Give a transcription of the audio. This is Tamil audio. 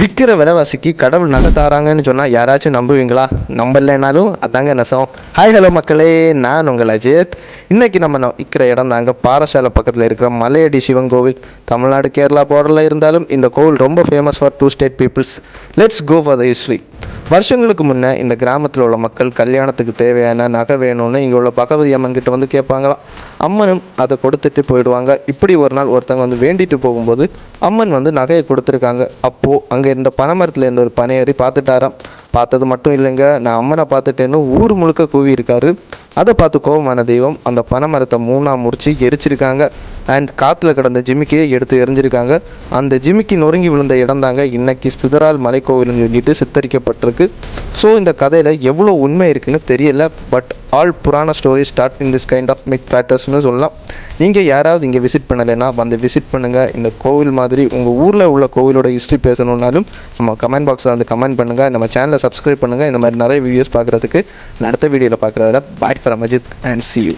விற்கிற விலைவாசிக்கு கடவுள் நகை தாராங்கன்னு சொன்னால் யாராச்சும் நம்புவீங்களா? நம்பலைனாலும் அதாங்க நெசம். ஹாய் ஹலோ மக்களே, நான் உங்கள் அஜித். இன்றைக்கி நம்ம இருக்கிற இடம் தாங்க பாறசாலை பக்கத்தில் இருக்கிற மலையடி சிவன் கோவில். தமிழ்நாடு கேரளா பார்டரில் இருந்தாலும் இந்த கோவில் ரொம்ப famous for two state peoples. Let's go for the history. வருஷங்களுக்கு முன்னே இந்த கிராமத்தில் உள்ள மக்கள் கல்யாணத்துக்கு தேவையான நகை வேணும்னு இங்கே உள்ள பகவதி அம்மன் கிட்ட வந்து கேட்பாங்களாம். அம்மனும் அதை கொடுத்துட்டு போயிடுவாங்க. இப்படி ஒரு நாள் ஒருத்தவங்க வந்து வேண்டிட்டு போகும்போது அம்மன் வந்து நகையை கொடுத்துருக்காங்க. அப்போது அங்கே இருந்த பனைமரத்தில் இருந்த ஒரு பனையேறி பார்த்துட்டாராம். பார்த்தது மட்டும் இல்லைங்க, நான் அம்மனை பார்த்துட்டேன்னு ஊர் முழுக்க கூவி இருக்காரு. அதை பார்த்து கோபமான தெய்வம் அந்த பனைமரத்தை மூணாக முடிச்சு எரிச்சிருக்காங்க. அண்ட் காற்றுல கிடந்த ஜிமிக்கியை எடுத்து எரிஞ்சிருக்காங்க. அந்த ஜிமிக்கி நொறுங்கி விழுந்த இடம் தாங்க இன்னைக்கு சிதறால் மலைக்கோவில்னு சொல்லிட்டு சித்தரிக்கப்பட்டிருக்கு. ஸோ இந்த கதையில் எவ்வளோ உண்மை இருக்குன்னு தெரியல. பட் ஆல் புராண story start in this kind of myth ஃபேக்டர்ஸ்னு சொல்லலாம். நீங்கள் யாராவது இங்கே விசிட் பண்ணலைன்னா வந்து விசிட் பண்ணுங்கள். இந்த கோவில் மாதிரி உங்கள் ஊரில் உள்ள கோவிலோட ஹிஸ்ட்ரி பேசணுன்னாலும் நம்ம கமெண்ட் பாக்ஸில் வந்து கமெண்ட் பண்ணுங்கள். நம்ம சேனலை சப்ஸ்கிரைப் பண்ணுங்கள். இந்த மாதிரி நிறைய வீடியோஸ் பார்க்குறதுக்கு அடுத்த வீடியோவில் பார்க்குறத bye from Ajith and see you.